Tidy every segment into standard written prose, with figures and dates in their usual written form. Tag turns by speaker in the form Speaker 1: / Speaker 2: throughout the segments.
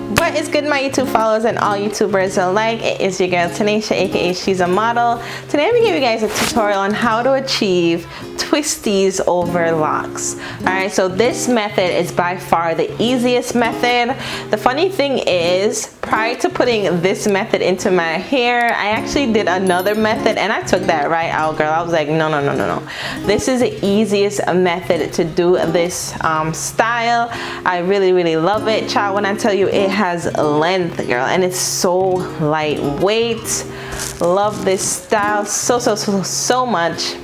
Speaker 1: What is good, my YouTube followers and all YouTubers alike? It is your girl Tanisha, aka She's a Model. Today I'm gonna give you guys a tutorial on how to achieve twisties over locks. Alright, so this method is by far the easiest method. The funny thing is, prior to putting this method into my hair, I actually did another method and I took that right out, girl. I was like, no. This is the easiest method to do this style. I really love it, child. When I tell you it has length, girl, and it's so lightweight. Love this style so much.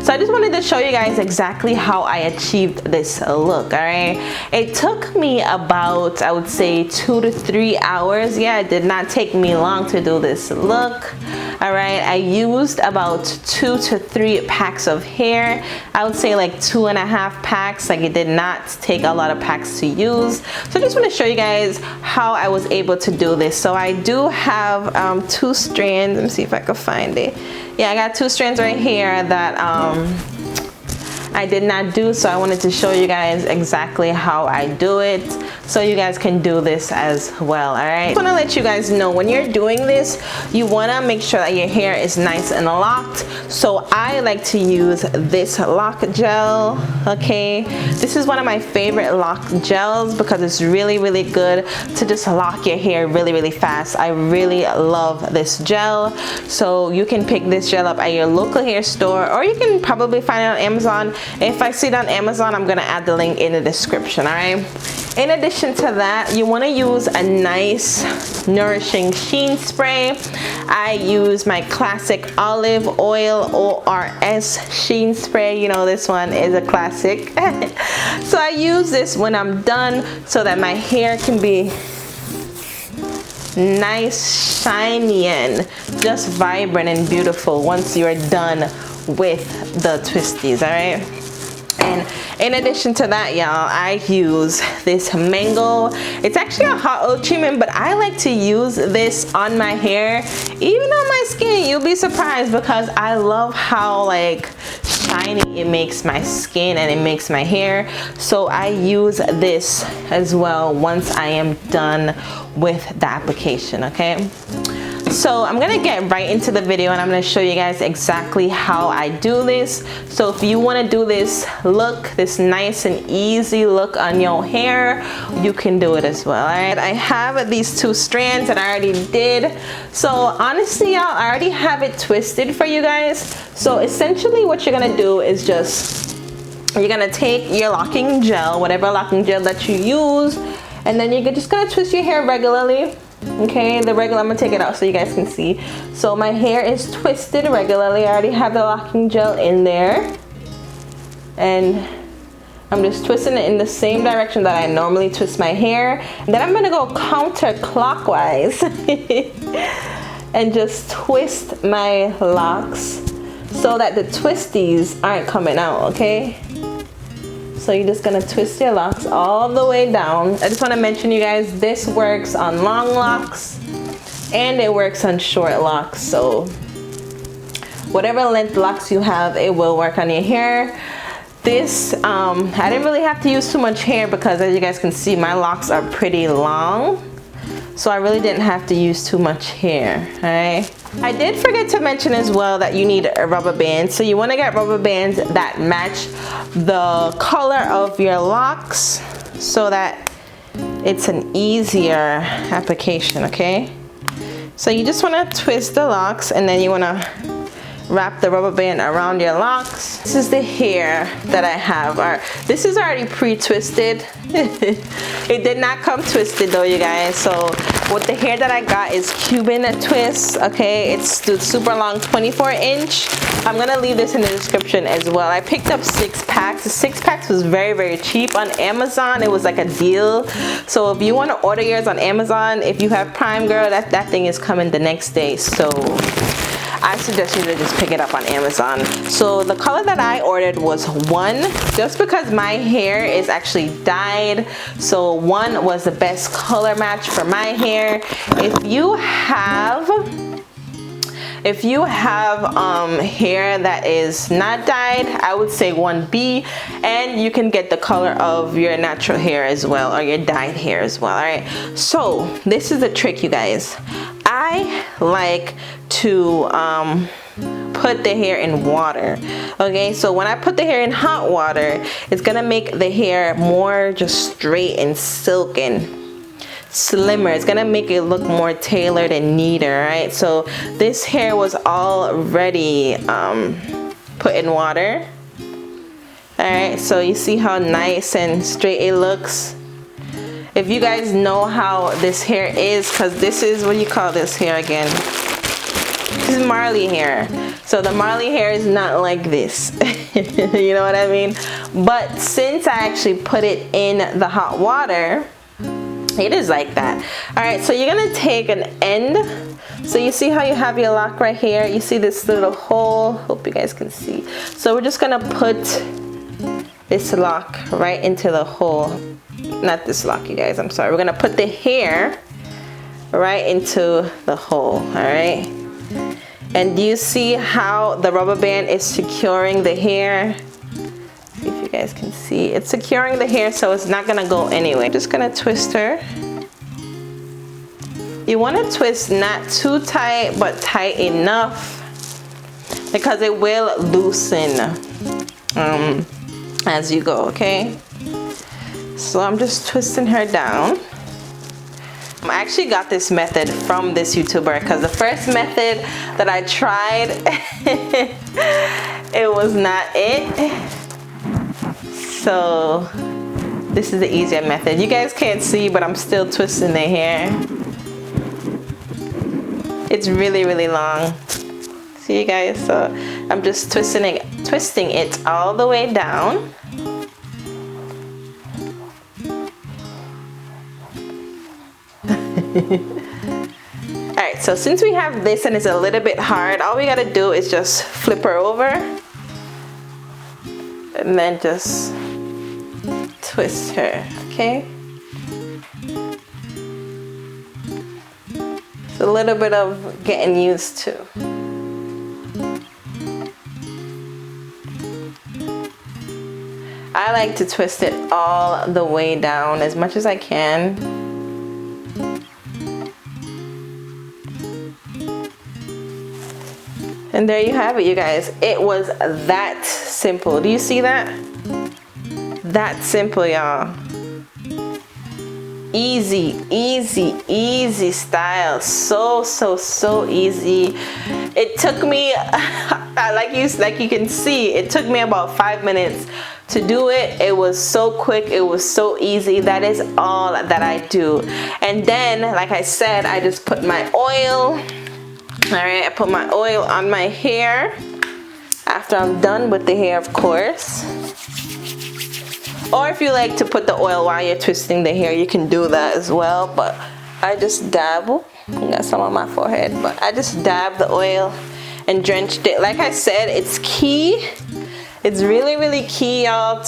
Speaker 1: So I just wanted to show you guys exactly how I achieved this look. All right, it took me about, I would say, 2 to 3 hours. Yeah, it did not take me long to do this look. All right, I used about 2 to 3 packs of hair. I would say like 2.5 packs. Like, it did not take a lot of packs to use. So I just want to show you guys how I was able to do this. So I do have 2 strands. Let me see if I can find it. Yeah, I got 2 strands right here that I did not do, so I wanted to show you guys exactly how I do it so you guys can do this as well. All right, I want to let you guys know, when you're doing this, you want to make sure that your hair is nice and locked. So I like to use this lock gel. Okay, this is one of my favorite lock gels because it's really good to just lock your hair really fast. I really love this gel. So you can pick this gel up at your local hair store, or you can probably find it on Amazon. If I see it on Amazon, I'm gonna add the link in the description. All right, in addition to that, you want to use a nice nourishing sheen spray. I use my classic olive oil ORS sheen spray. You know, this one is a classic. So I use this when I'm done so that my hair can be nice, shiny, and just vibrant and beautiful once you're done with the twisties. All right, and in addition to that, y'all, I use this mango. It's actually a hot oil treatment, but I like to use this on my hair, even on my skin. You'll be surprised because I love how like shiny it makes my skin and it makes my hair. So I use this as well once I am done with the application. Okay, so I'm gonna get right into the video and I'm gonna show you guys exactly how I do this. So if you want to do this look, this nice and easy look on your hair, you can do it as well. All right, I have these 2 strands that I already did. So honestly, y'all, I already have it twisted for you guys. So essentially what you're gonna do is you're gonna take your locking gel, whatever locking gel that you use, and then you're just gonna twist your hair regularly. Okay, I'm gonna take it out so you guys can see. So my hair is twisted regularly. I already have the locking gel in there, and I'm just twisting it in the same direction that I normally twist my hair. And then I'm gonna go counterclockwise and just twist my locks so that the twisties aren't coming out. Okay, so you're just gonna twist your locks all the way down. I just wanna mention, you guys, this works on long locks and it works on short locks. So whatever length locks you have, it will work on your hair. This, I didn't really have to use too much hair because, as you guys can see, my locks are pretty long. So I really didn't have to use too much hair. All right, I did forget to mention as well that you need a rubber band. So you want to get rubber bands that match the color of your locks so that it's an easier application. Okay, so you just want to twist the locks and then you want to wrap the rubber band around your locks. This is the hair that I have. This is already pre-twisted. It did not come twisted though, you guys. So what the hair that I got is Cuban twists. Okay, it's the super long 24-inch. I'm gonna leave this in the description as well. I picked up 6 packs. The 6 packs was very cheap on Amazon. It was like a deal. So if you want to order yours on Amazon, if you have Prime, girl, that thing is coming the next day. So I suggest you to just pick it up on Amazon. So the color that I ordered was 1, just because my hair is actually dyed. So 1 was the best color match for my hair. If If you have hair that is not dyed, I would say 1B, and you can get the color of your natural hair as well, or your dyed hair as well. All right, so this is the trick, you guys. I like to put the hair in water. Okay, so when I put the hair in hot water, it's gonna make the hair more just straight and silken, slimmer. It's gonna make it look more tailored and neater. Right, so this hair was already put in water. All right, so you see how nice and straight it looks. If you guys know how this hair is, because this is, what do you call this hair again? This is Marley hair. So the Marley hair is not like this. You know what I mean? But since I actually put it in the hot water, it is like that. All right, so you're gonna take an end. So you see how you have your lock right here? You see this little hole? Hope you guys can see. So we're just gonna put this lock right into the hole. Not this lock, you guys, I'm sorry. We're gonna put the hair right into the hole, all right? And do you see how the rubber band is securing the hair? See if you guys can see. It's securing the hair so it's not gonna go anywhere. I'm just gonna twist her. You wanna twist not too tight, but tight enough, because it will loosen as you go, okay? So I'm just twisting her down. I actually got this method from this YouTuber, because the first method that I tried, it was not it. So this is the easier method. You guys can't see, but I'm still twisting the hair. It's really, really long. See you guys? So I'm just twisting it all the way down. Alright, so since we have this and it's a little bit hard, all we gotta do is just flip her over and then just twist her, okay? It's a little bit of getting used to. I like to twist it all the way down as much as I can. And there you have it, you guys. It was that simple. Do you see that? That simple, y'all. Easy, easy, easy style. So easy. It took me, like you can see, it took me about 5 minutes to do it. It was so quick, it was so easy. That is all that I do. And then, like I said, I just put my oil. All right, I put my oil on my hair after I'm done with the hair, of course. Or if you like to put the oil while you're twisting the hair, you can do that as well. But I just dabble. I got some on my forehead, but I just dabbed the oil and drenched it. Like I said, it's key. It's really, really key, y'all,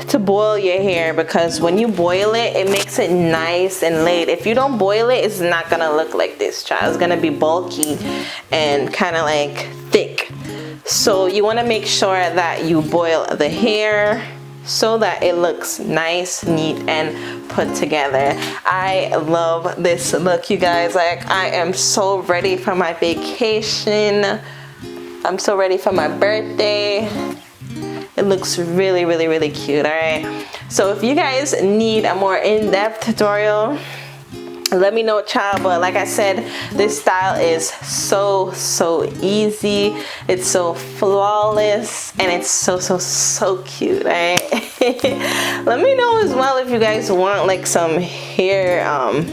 Speaker 1: to boil your hair, because when you boil it, it makes it nice and laid. If you don't boil it, it's not gonna look like this, child. It's gonna be bulky and kind of like thick. So you want to make sure that you boil the hair so that it looks nice, neat, and put together. I love this look, you guys. Like, I am so ready for my vacation. I'm so ready for my birthday. It looks really, really, really cute. All right, so if you guys need a more in-depth tutorial, let me know, child. But like I said, this style is so easy. It's so flawless, and it's so cute, right? Let me know as well if you guys want like some hairstyle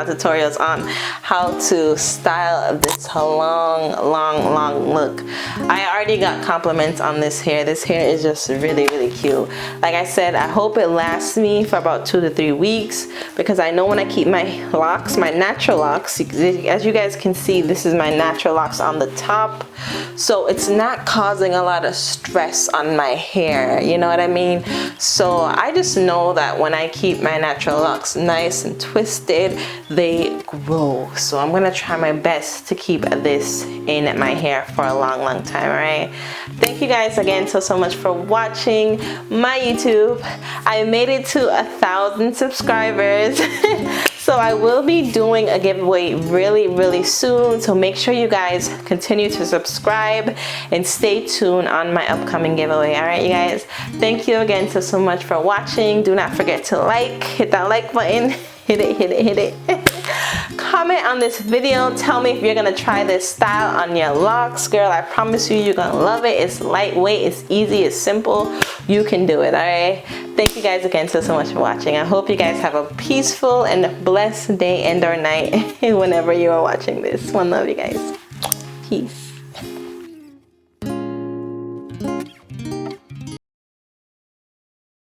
Speaker 1: tutorials on how to style this long look. I already got compliments on this hair. This hair is just really cute. Like I said, I hope it lasts me for about 2 to 3 weeks, because I know when I keep my locks, my natural locks. As you guys can see, this is my natural locks on the top, so it's not causing a lot of stress on my hair, you know what I mean? So I just know that when I keep my natural locks nice and twisted, they grow. So I'm gonna try my best to keep this in my hair for a long time. All right, thank you guys again so much for watching my YouTube. I made it to 1,000 subscribers. So I will be doing a giveaway really soon, so make sure you guys continue to subscribe and stay tuned on my upcoming giveaway. All right, you guys, thank you again so much for watching. Do not forget to hit that like button, hit it. Comment on this video, tell me if you're gonna try this style on your locks. Girl, I promise you, you're gonna love it. It's lightweight, it's easy, it's simple. You can do it. All right, thank you guys again so much for watching. I hope you guys have a peaceful and blessed day and or night whenever you are watching this. One love, you guys. Peace.